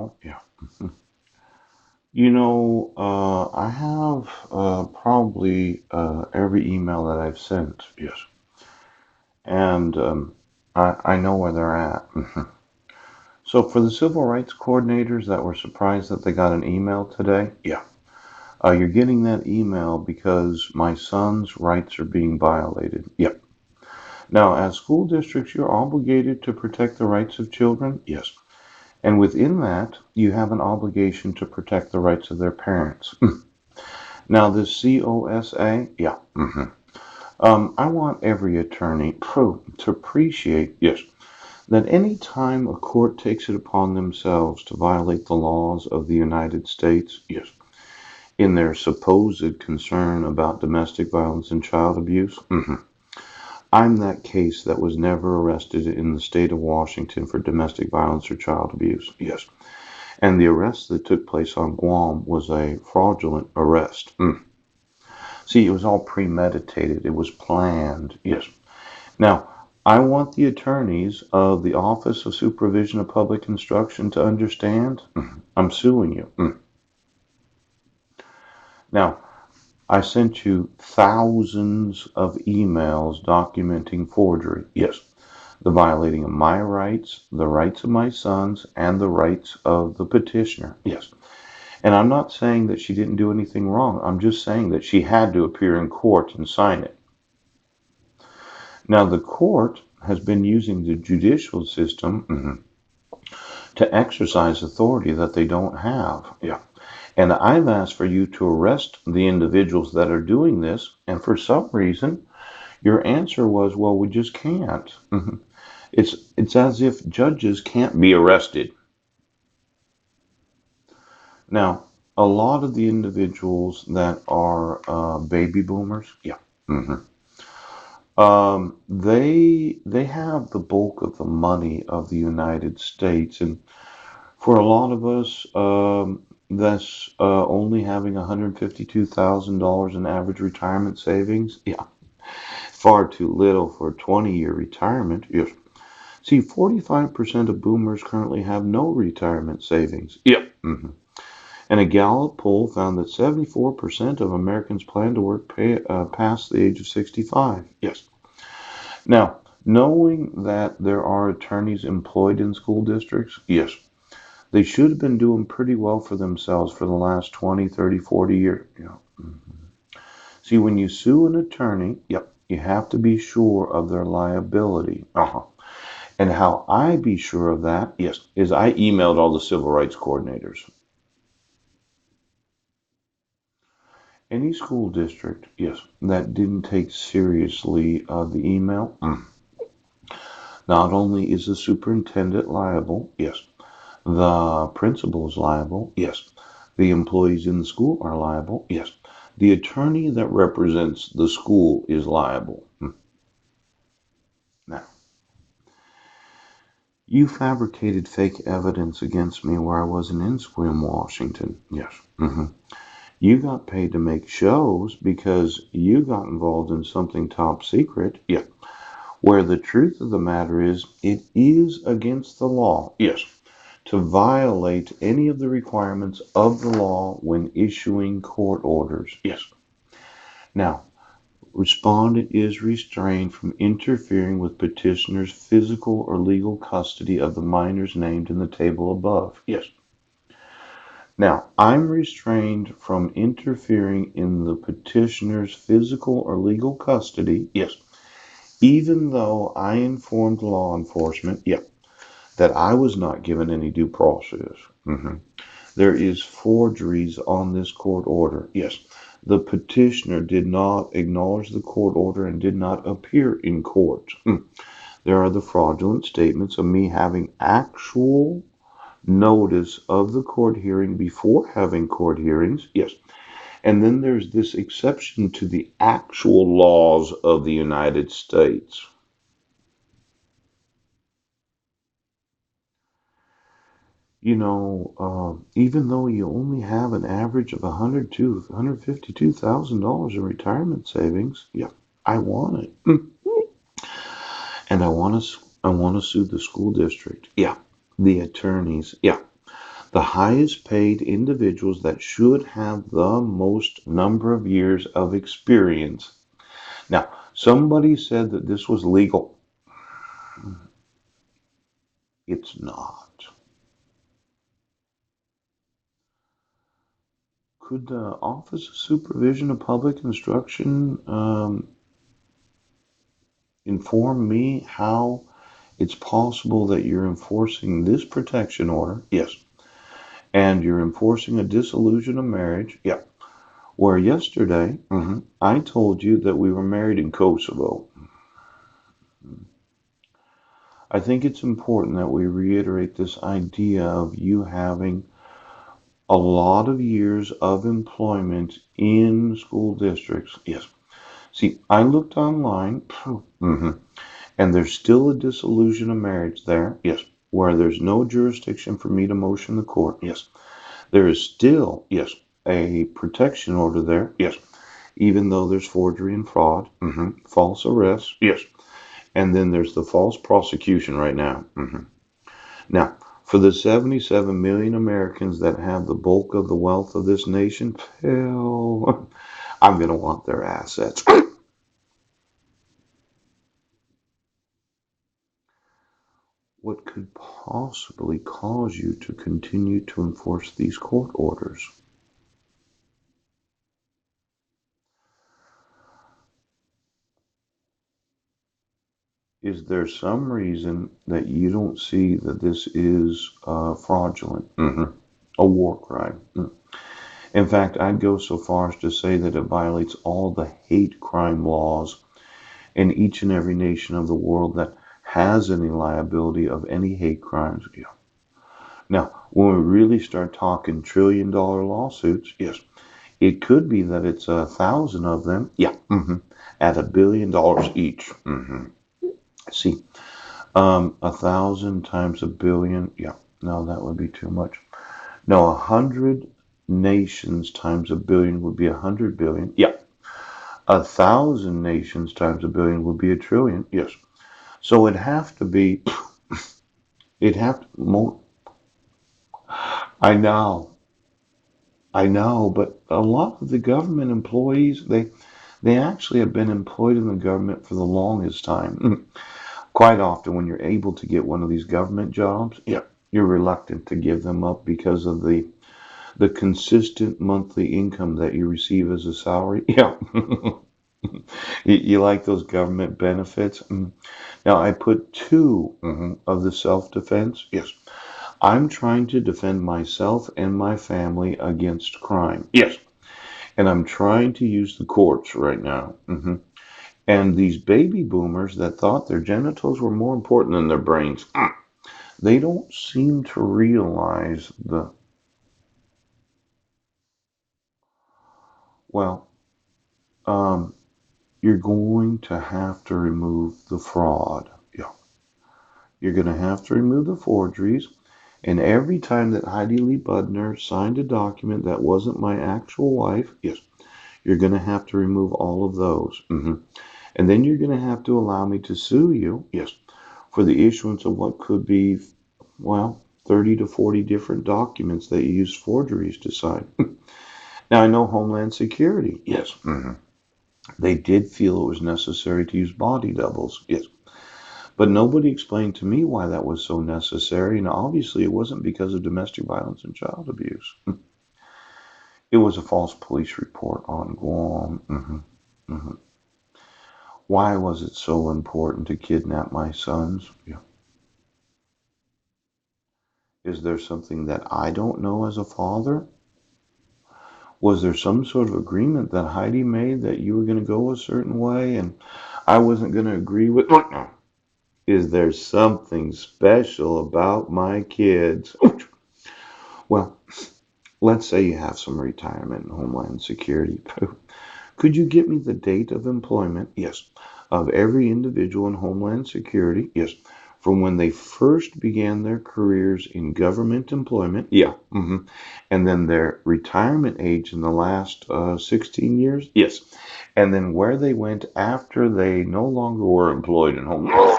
well. Yeah. I have probably every email that I've sent. Yes. And I know where they're at. So for the civil rights coordinators that were surprised that they got an email today, yeah. You're getting that email because my son's rights are being violated. Yep. Now, as school districts, you're obligated to protect the rights of children. Yes. And within that, you have an obligation to protect the rights of their parents. Now, this COSA, yeah. I want every attorney to appreciate, yes, that any time a court takes it upon themselves to violate the laws of the United States, yes, in their supposed concern about domestic violence and child abuse, I'm that case that was never arrested in the state of Washington for domestic violence or child abuse, yes. And the arrest that took place on Guam was a fraudulent arrest. See, it was all premeditated. It was planned. Yes. Now, I want the attorneys of the Office of Supervision of Public Instruction to understand I'm suing you. Now, I sent you thousands of emails documenting forgery. Yes. The violating of my rights, the rights of my sons, and the rights of the petitioner. Yes. And I'm not saying that she didn't do anything wrong. I'm just saying that she had to appear in court and sign it. Now, the court has been using the judicial system to exercise authority that they don't have. Yeah. And I've asked for you to arrest the individuals that are doing this, and for some reason, your answer was, well, we just can't. It's as if judges can't be arrested. Now, a lot of the individuals that are baby boomers, yeah, they have the bulk of the money of the United States, and for a lot of us, that's only having $152,000 in average retirement savings. Yeah, far too little for a 20-year retirement. Yes. See, 45% of boomers currently have no retirement savings. Yep. And a Gallup poll found that 74% of Americans plan to work past the age of 65. Yes. Now, knowing that there are attorneys employed in school districts, yes, they should have been doing pretty well for themselves for the last 20, 30, 40 years. See, when you sue an attorney, yep, you have to be sure of their liability. And how I be sure of that, yes, is I emailed all the civil rights coordinators. Any school district, yes, that didn't take seriously the email, not only is the superintendent liable, yes, the principal is liable, yes, the employees in the school are liable, yes, the attorney that represents the school is liable. Now, you fabricated fake evidence against me where I wasn't in Sequim, Washington. Yes. You got paid to make shows because you got involved in something top secret. Yeah. Where the truth of the matter is, it is against the law. Yes. To violate any of the requirements of the law when issuing court orders. Yes. Now, respondent is restrained from interfering with petitioner's physical or legal custody of the minors named in the table above. Yes. Now, I'm restrained from interfering in the petitioner's physical or legal custody. Yes. Even though I informed law enforcement, yeah, that I was not given any due process. There is forgeries on this court order. Yes. The petitioner did not acknowledge the court order and did not appear in court. There are the fraudulent statements of me having actual notice of the court hearing before having court hearings. Yes. And then there's this exception to the actual laws of the United States. Even though you only have an average of $152,000 in retirement savings, yeah, I want it. And I want to sue the school district. Yeah. The attorneys. Yeah. The highest paid individuals that should have the most number of years of experience. Now, somebody said that this was legal. It's not. Could the Office of Supervision of Public Instruction inform me how it's possible that you're enforcing this protection order? Yes. And you're enforcing a dissolution of marriage? Yeah. Where yesterday, I told you that we were married in Kosovo. I think it's important that we reiterate this idea of you having a lot of years of employment in school districts. Yes. See, I looked online, and there's still a dissolution of marriage there. Yes. Where there's no jurisdiction for me to motion the court. Yes. There is still, yes, a protection order there. Yes. Even though there's forgery and fraud, false arrests. Yes. And then there's the false prosecution right now. Now, for the 77 million Americans that have the bulk of the wealth of this nation, hell, I'm going to want their assets. What could possibly cause you to continue to enforce these court orders? Is there some reason that you don't see that this is fraudulent? A war crime. In fact, I'd go so far as to say that it violates all the hate crime laws in each and every nation of the world that has any liability of any hate crimes. Yeah. Now, when we really start talking $1 trillion lawsuits, yes, it could be that it's 1,000 of them. Yeah. At $1 billion each. See, 1,000 times a billion. Yeah. No, that would be too much. No, 100 nations times a billion would be 100 billion. Yeah. 1,000 nations times a billion would be a trillion. Yes. So it'd have to be, it'd have to, I know, I know, but a lot of the government employees, they actually have been employed in the government for the longest time. Quite often, when you're able to get one of these government jobs, yeah, you're reluctant to give them up because of the consistent monthly income that you receive as a salary. Yeah. You like those government benefits? Now, I put two of the self-defense. Yes. I'm trying to defend myself and my family against crime. Yes. And I'm trying to use the courts right now. And these baby boomers that thought their genitals were more important than their brains, they don't seem to realize well, um, you're going to have to remove the fraud. Yeah. You're going to have to remove the forgeries. And every time that Heidi Lee Budner signed a document that wasn't my actual wife, yes, you're going to have to remove all of those. And then you're going to have to allow me to sue you, yes, for the issuance of what could be, well, 30 to 40 different documents that you used forgeries to sign. Now, I know Homeland Security, yes, they did feel it was necessary to use body doubles, yes. But nobody explained to me why that was so necessary, and obviously it wasn't because of domestic violence and child abuse. It was a false police report on Guam. Why was it so important to kidnap my sons? Yeah. Is there something that I don't know as a father? Was there some sort of agreement that Heidi made that you were going to go a certain way and I wasn't going to agree with? Is there something special about my kids? Well, let's say you have some retirement in Homeland Security. Could you get me the date of employment? Yes. Of every individual in Homeland Security? Yes. From when they first began their careers in government employment? Yeah. And then their retirement age in the last 16 years? Yes. And then where they went after they no longer were employed in Homeland.